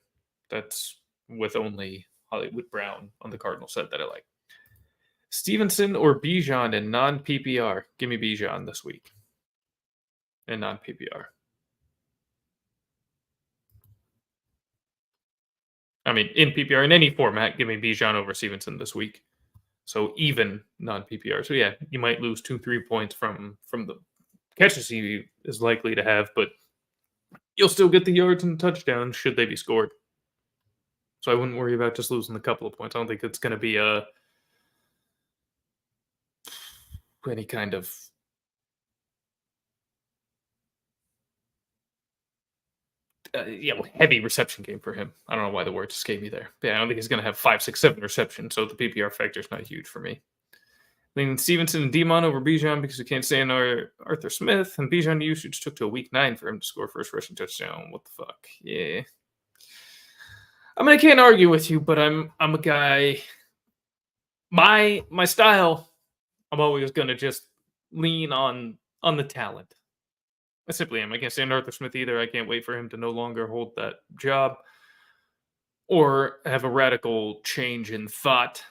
That's with only Hollywood Brown on the Cardinal side that I like. Stevenson or Bijan in non-PPR. Give me Bijan this week. In non-PPR. I mean, in PPR, in any format, give me Bijan over Stevenson this week. So even non-PPR. So yeah, you might lose 2-3 points from the catches he is likely to have, but you'll still get the yards and touchdowns should they be scored. So I wouldn't worry about just losing a couple of points. I don't think it's going to be any kind of heavy reception game for him. I don't know why the word escaped me there. But yeah, I don't think he's going to have 5, 6, 7 receptions, so the PPR factor is not huge for me. Then Stevenson and Demon over Bijan because we can't stand Arthur Smith, and Bijan usage took to a week 9 for him to score first rushing touchdown. What the fuck? Yeah. I mean, I can't argue with you, but I'm a guy. My style, I'm always going to just lean on the talent. I simply am. I can't stand Arthur Smith either. I can't wait for him to no longer hold that job or have a radical change in thought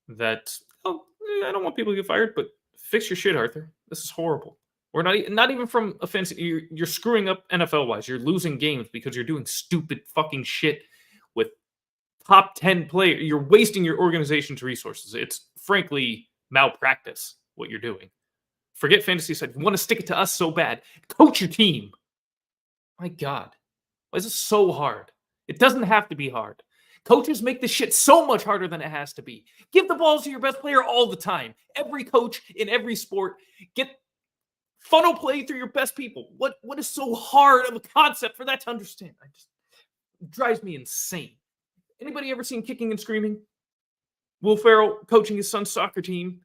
that, I don't want people to get fired, but fix your shit, Arthur. This is horrible. We're not even from offense. You're screwing up NFL-wise. You're losing games because you're doing stupid fucking shit with top 10 players. You're wasting your organization's resources. It's frankly malpractice what you're doing. Forget fantasy side. You want to stick it to us so bad. Coach your team. My God. Why is this so hard? It doesn't have to be hard. Coaches make this shit so much harder than it has to be. Give the balls to your best player all the time. Every coach in every sport. Get funnel play through your best people. What is so hard of a concept for that to understand? It drives me insane. Anybody ever seen Kicking and Screaming? Will Ferrell coaching his son's soccer team.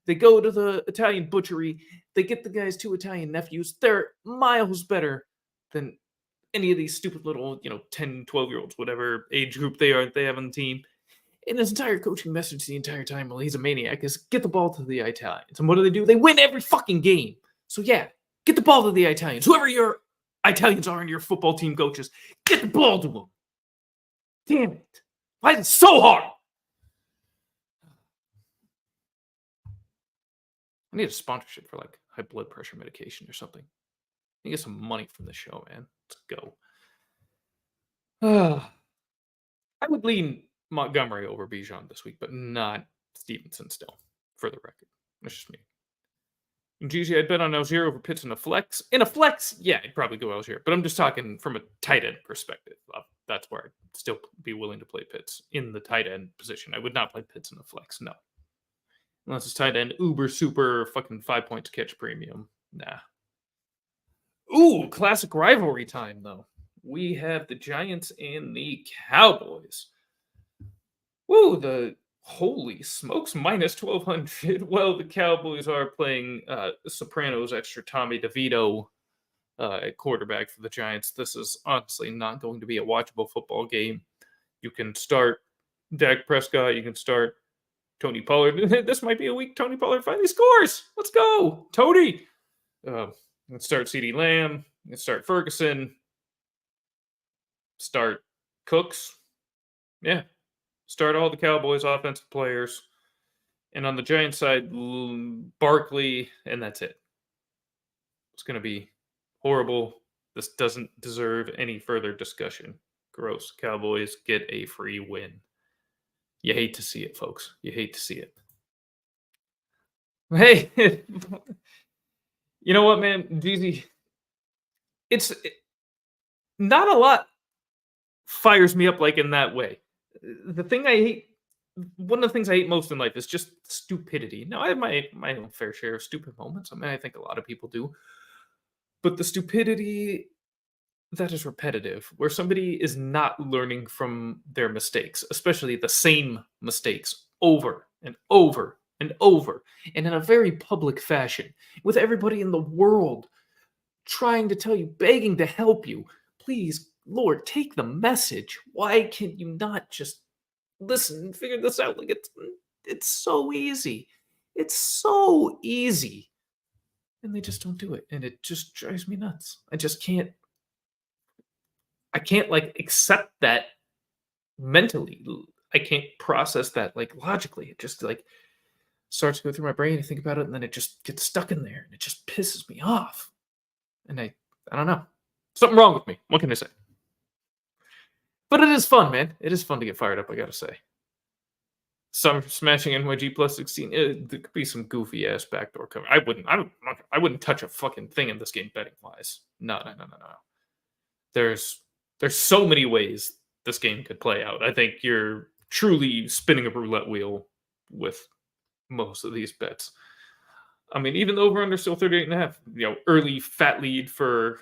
They go to the Italian butchery. They get the guy's 2 Italian nephews. They're miles better than any of these stupid little, 10, 12-year-olds, whatever age group they have on the team. And his entire coaching message the entire time while he's a maniac is get the ball to the Italians. And what do? They win every fucking game. So yeah, get the ball to the Italians. Whoever your Italians are and your football team coaches, get the ball to them. Damn it. Why is it so hard? I need a sponsorship for like high blood pressure medication or something. I get some money from the show, man. Let's go. I would lean Montgomery over Bijan this week, but not Stevenson still, for the record. That's just me. And Jeezy, I'd bet on Algier over Pitts in a flex. In a flex, yeah, I'd probably go Algier. But I'm just talking from a tight end perspective. That's where I'd still be willing to play Pitts in the tight end position. I would not play Pitts in the flex, no. Unless it's tight end, uber, super, fucking 5 points catch premium. Nah. Ooh, classic rivalry time, though. We have the Giants and the Cowboys. Woo, the holy smokes, minus 1,200. Well, the Cowboys are playing Sopranos extra Tommy DeVito at quarterback for the Giants. This is honestly not going to be a watchable football game. You can start Dak Prescott. You can start Tony Pollard. This might be a week Tony Pollard finally scores. Let's go, Tony. Let's start CeeDee Lamb. Let's start Ferguson. Start Cooks. Yeah. Start all the Cowboys offensive players. And on the Giants side, Barkley, and that's it. It's going to be horrible. This doesn't deserve any further discussion. Gross. Cowboys get a free win. You hate to see it, folks. You hate to see it. Hey, you know what, man? Jeezy, it's not a lot fires me up like in that way. The thing I hate, one of the things I hate most in life is just stupidity. Now, I have my own fair share of stupid moments. I mean, I think a lot of people do. But the stupidity that is repetitive, where somebody is not learning from their mistakes, especially the same mistakes over and over and over, and in a very public fashion, with everybody in the world trying to tell you, begging to help you, please, Lord, take the message. Why can you not just listen and figure this out? Like it's so easy. It's so easy. And they just don't do it. And it just drives me nuts. I can't like accept that mentally. I can't process that like logically. It just like starts to go through my brain and think about it, and then it just gets stuck in there and it just pisses me off. And I don't know. Something wrong with me. What can I say? But it is fun, man. It is fun to get fired up, I gotta say. Some smashing NYG plus 16. There could be some goofy ass backdoor cover. I wouldn't touch a fucking thing in this game betting wise. No. There's so many ways this game could play out. I think you're truly spinning a roulette wheel with most of these bets. I mean, even the over-under still 38.5. Early fat lead for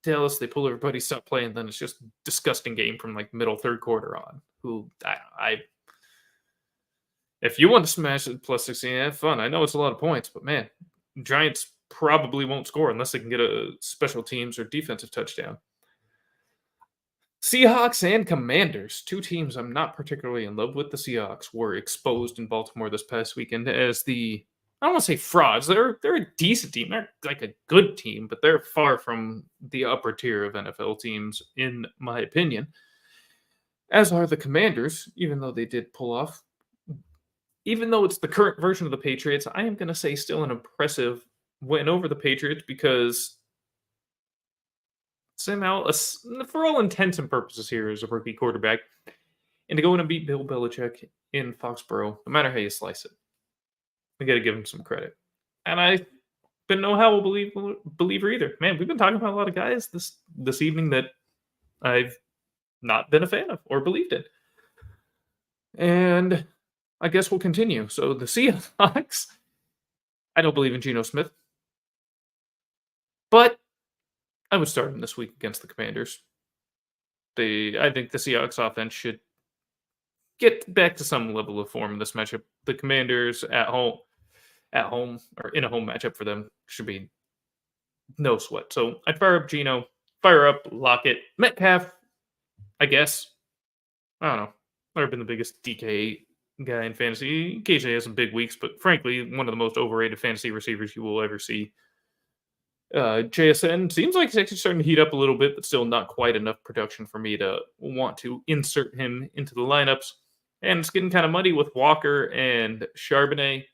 Dallas. They pull everybody, stop playing. Then it's just disgusting game from like middle third quarter on. If you want to smash it plus 16, have fun. I know it's a lot of points, but man, Giants probably won't score unless they can get a special teams or defensive touchdown. Seahawks and Commanders, two teams I'm not particularly in love with. The Seahawks were exposed in Baltimore this past weekend as I don't want to say frauds. They're a decent team. They're like a good team, but they're far from the upper tier of NFL teams, in my opinion. As are the Commanders, even though they did pull off. Even though it's the current version of the Patriots, I am going to say still an impressive win over the Patriots because somehow, for all intents and purposes here, is a rookie quarterback. And to go in and beat Bill Belichick in Foxborough, no matter how you slice it, we got to give him some credit. And I've been no Howell believer either. Man, we've been talking about a lot of guys this evening that I've not been a fan of or believed in. And I guess we'll continue. So the Seahawks, I don't believe in Geno Smith. But I would start him this week against the Commanders. I think the Seahawks offense should get back to some level of form in this matchup. The Commanders at home or in a home matchup for them should be no sweat. So I'd fire up Gino, fire up Lockett, Metcalf. I guess I don't know. Never been the biggest DK guy in fantasy. Occasionally has some big weeks, but frankly, one of the most overrated fantasy receivers you will ever see. JSN seems like he's actually starting to heat up a little bit, but still not quite enough production for me to want to insert him into the lineups. And it's getting kind of muddy with Walker and Charbonnet.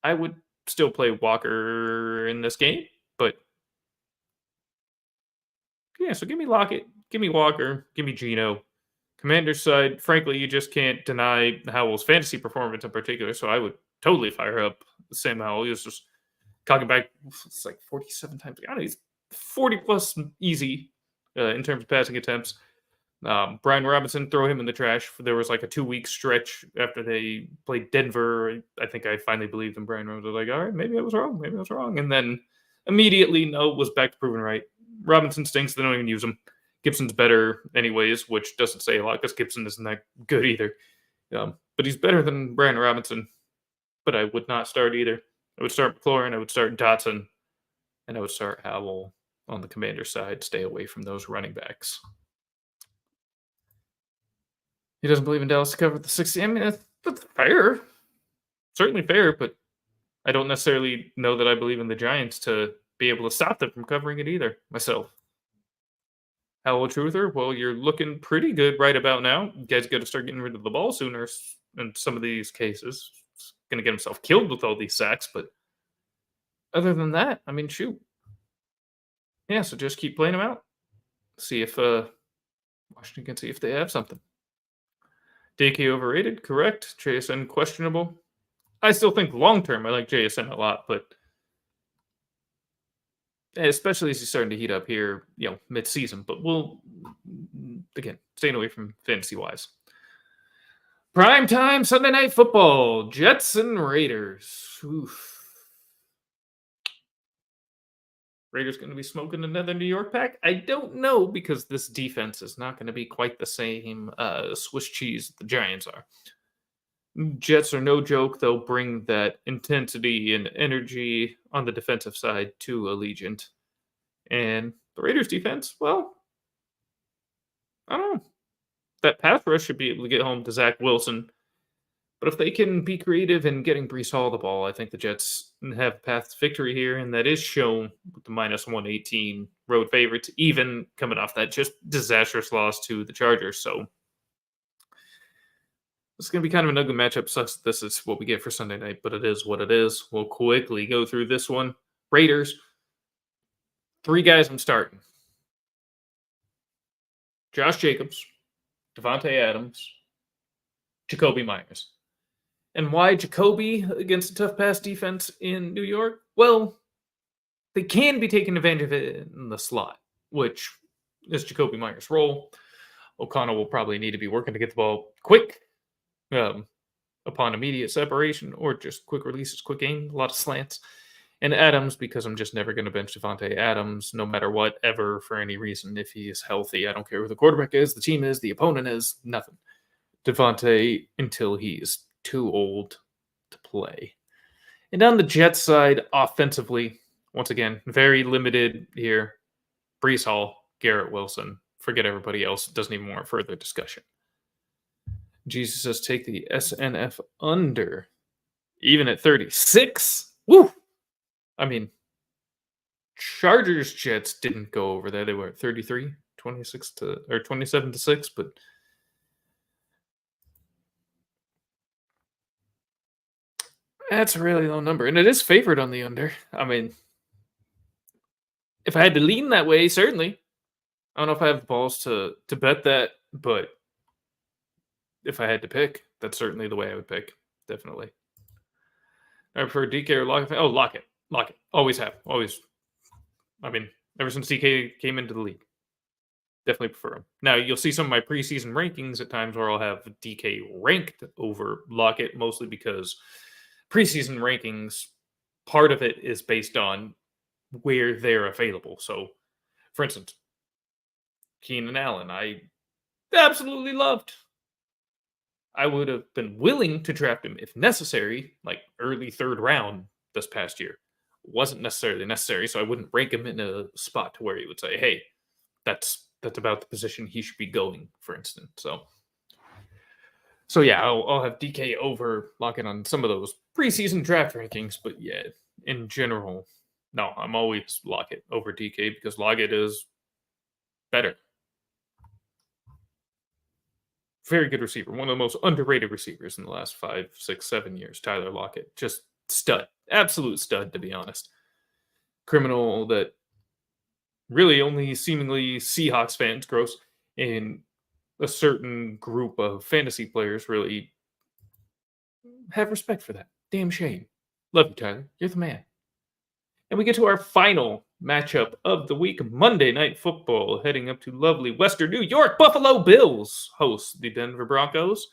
I would still play Walker in this game, but yeah, so give me Lockett, give me Walker, give me Gino. Commander's side, frankly, you just can't deny Howell's fantasy performance in particular, so I would totally fire up Sam Howell. He was just cocking back, it's like 47 times. I don't know, he's 40 plus easy in terms of passing attempts. Brian Robinson, throw him in the trash. There was like a 2 week stretch after they played Denver. I think I finally believed in Brian Robinson. I was like, all right, maybe I was wrong. Maybe I was wrong. And then immediately, no, was back to proven right. Robinson stinks. They don't even use him. Gibson's better anyways, which doesn't say a lot because Gibson isn't that good either. But he's better than Brian Robinson. But I would not start either. I would start McLaurin. I would start Dotson. And I would start Howell on the Commander side. Stay away from those running backs. He doesn't believe in Dallas to cover the 60. I mean, that's fair. Certainly fair, but I don't necessarily know that I believe in the Giants to be able to stop them from covering it either, myself. Howell Truther, well, you're looking pretty good right about now. You guys got to start getting rid of the ball sooner in some of these cases. He's going to get himself killed with all these sacks, but other than that, I mean, shoot. Yeah, so just keep playing them out. See if Washington can see if they have something. DK overrated, correct. JSN questionable. I still think long term I like JSN a lot, but especially as he's starting to heat up here, mid season. But we'll again staying away from fantasy wise. Prime time Sunday night football: Jets and Raiders. Oof. Raiders going to be smoking another New York pack? I don't know because this defense is not going to be quite the same Swiss cheese the Giants are. Jets are no joke. They'll bring that intensity and energy on the defensive side to Allegiant. And the Raiders defense, well, I don't know. That pass rush should be able to get home to Zach Wilson. But if they can be creative in getting Brees Hall the ball, I think the Jets have a path to victory here, and that is shown with the minus 118 road favorites, even coming off that just disastrous loss to the Chargers. So it's going to be kind of an ugly matchup. Sucks this is what we get for Sunday night, but it is what it is. We'll quickly go through this one. Raiders, 3 guys I'm starting. Josh Jacobs, Devontae Adams, Jacoby Myers. And why Jacoby against a tough pass defense in New York? Well, they can be taking advantage of it in the slot, which is Jacoby Myers' role. O'Connell will probably need to be working to get the ball quick upon immediate separation or just quick releases, quick aim, a lot of slants. And Adams, because I'm just never going to bench Devontae Adams no matter what, ever, for any reason. If he is healthy, I don't care who the quarterback is, the team is, the opponent is, nothing. Devontae until he's too old to play. And on the Jets side, offensively, once again, very limited here. Brees Hall, Garrett Wilson. Forget everybody else. It doesn't even warrant further discussion. Jesus says take the SNF under. Even at 36? Woo! I mean, Chargers Jets didn't go over there. They were at 33, 27 to 6, but that's a really low number, and it is favored on the under. I mean, if I had to lean that way, certainly. I don't know if I have the balls to bet that, but if I had to pick, that's certainly the way I would pick. Definitely. I prefer DK or Lockett. Oh, Lockett. Lockett. Always have. Always. I mean, ever since DK came into the league. Definitely prefer him. Now, you'll see some of my preseason rankings at times where I'll have DK ranked over Lockett, mostly because preseason rankings, part of it is based on where they're available. So, for instance, Keenan Allen, I absolutely loved. I would have been willing to draft him if necessary, like early third round this past year. Wasn't necessarily necessary, so I wouldn't rank him in a spot to where you would say, "Hey, that's about the position he should be going," for instance. So yeah, I'll have DK over Lockett on some of those preseason draft rankings, but yeah, in general, no, I'm always Lockett over DK because Lockett is better. Very good receiver, one of the most underrated receivers in the last 5, 6, 7 years. Tyler Lockett, just stud, absolute stud, to be honest. Criminal that really only seemingly Seahawks fans, gross, and a certain group of fantasy players really have respect for that. Damn shame. Love you, Tyler. You're the man. And we get to our final matchup of the week, Monday Night Football, heading up to lovely Western New York. Buffalo Bills host the Denver Broncos.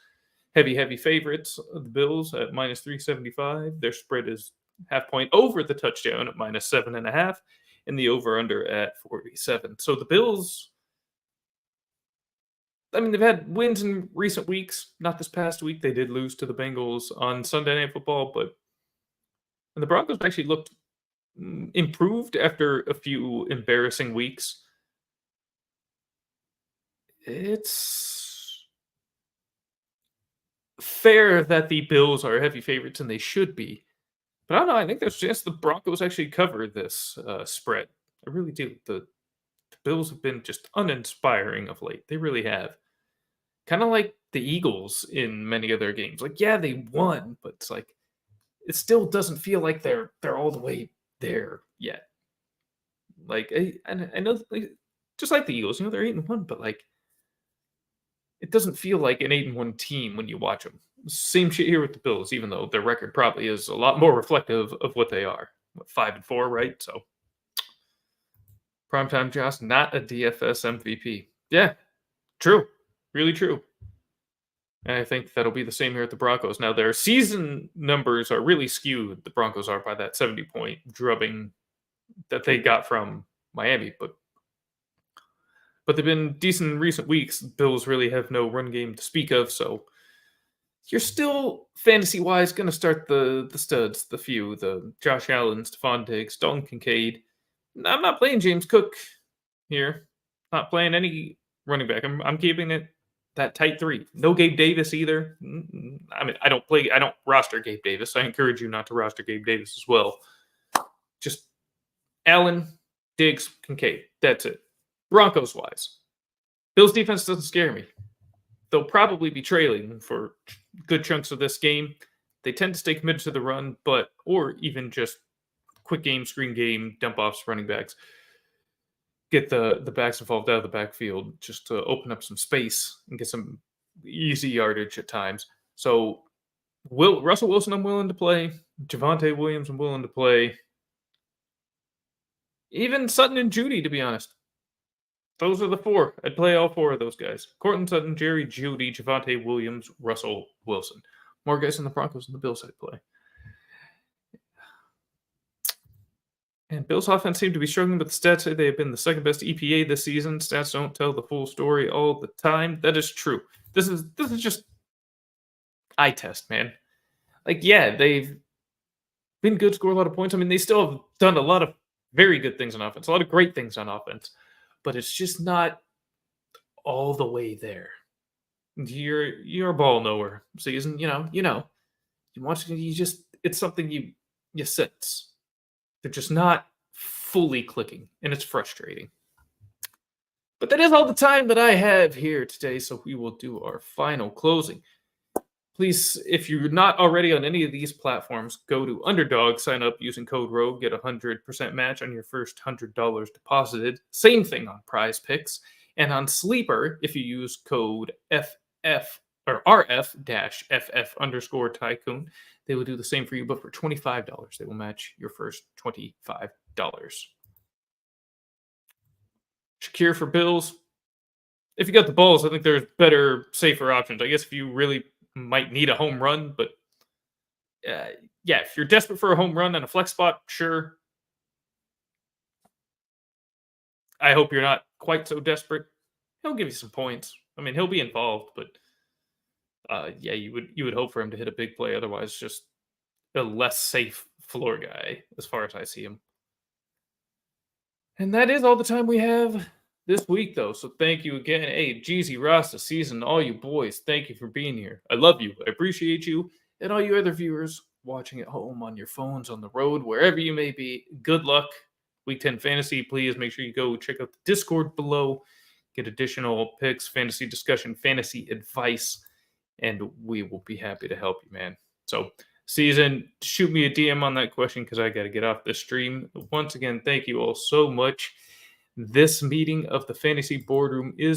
Heavy favorites of the Bills at minus 375. Their spread is half point over the touchdown at minus 7.5, and the over-under at 47. So the Bills, I mean, they've had wins in recent weeks. Not this past week. They did lose to the Bengals on Sunday Night Football, but and the Broncos actually looked improved after a few embarrassing weeks. It's fair that the Bills are heavy favorites, and they should be. But I don't know. I think there's a chance the Broncos actually cover this spread. I really do. The Bills have been just uninspiring of late. They really have. Kind of like the Eagles in many of their games. Like, yeah, they won, but it's like it still doesn't feel like they're all the way there yet. Like, I know, like, just like the Eagles, they're 8-1, but like, it doesn't feel like an 8-1 team when you watch them. Same shit here with the Bills, even though their record probably is a lot more reflective of what they are. 5-4, right? So, primetime Josh, not a DFS MVP. Yeah, true, really true. And I think that'll be the same here at the Broncos. Now, their season numbers are really skewed. The Broncos are by that 70-point drubbing that they got from Miami, but they've been decent in recent weeks. Bills really have no run game to speak of, so you're still fantasy wise going to start the studs, the Josh Allen, Stephon Diggs, Dalton Kincaid. I'm not playing James Cook here. Not playing any running back. I'm keeping it that tight three. No Gabe Davis either. I mean, I don't roster Gabe Davis. I encourage you not to roster Gabe Davis as well. Just Allen, Diggs, Kincaid. That's it. Broncos wise, Bills defense doesn't scare me. They'll probably be trailing for good chunks of this game. They tend to stay committed to the run, or even just quick game, screen game, dump offs, running backs. Get the backs involved out of the backfield just to open up some space and get some easy yardage at times. So Russell Wilson, I'm willing to play. Javonte Williams, I'm willing to play. Even Sutton and Judy, to be honest. Those are the four. I'd play all four of those guys. Courtland Sutton, Jerry Judy, Javonte Williams, Russell Wilson. More guys in the Broncos than the Bills I'd play. And Bills offense seemed to be struggling, but the stats say they have been the second best EPA this season. Stats don't tell the full story all the time. That is true. This is just eye test, man. Like, yeah, they've been good, score a lot of points. I mean, they still have done a lot of very good things on offense, a lot of great things on offense, but it's just not all the way there. You're a ball knower season, you watch it's something you sense. They're just not fully clicking, and it's frustrating. But that is all the time that I have here today, so we will do our final closing. Please, if you're not already on any of these platforms, go to Underdog, sign up using code ROGUE, get a 100% match on your first $100 deposited. Same thing on Prize Picks. And on Sleeper, if you use code FF or RF-FF _Tycoon, they will do the same for you, but for $25, they will match your first $25. Shakir for Bills. If you got the balls, I think there's better, safer options. I guess if you really might need a home run, but yeah, if you're desperate for a home run and a flex spot, sure. I hope you're not quite so desperate. He'll give you some points. I mean, he'll be involved, but Yeah, you would hope for him to hit a big play. Otherwise, just a less safe floor guy, as far as I see him. And that is all the time we have this week, though. So thank you again. Hey, Jeezy, Rasta, Season, all you boys, thank you for being here. I love you. I appreciate you. And all you other viewers watching at home, on your phones, on the road, wherever you may be, good luck. Week 10 fantasy. Please make sure you go check out the Discord below, get additional picks, fantasy discussion, fantasy advice, and we will be happy to help you, man. So, Season, shoot me a DM on that question because I got to get off the stream. Once again, thank you all so much. This meeting of the Fantasy Boardroom is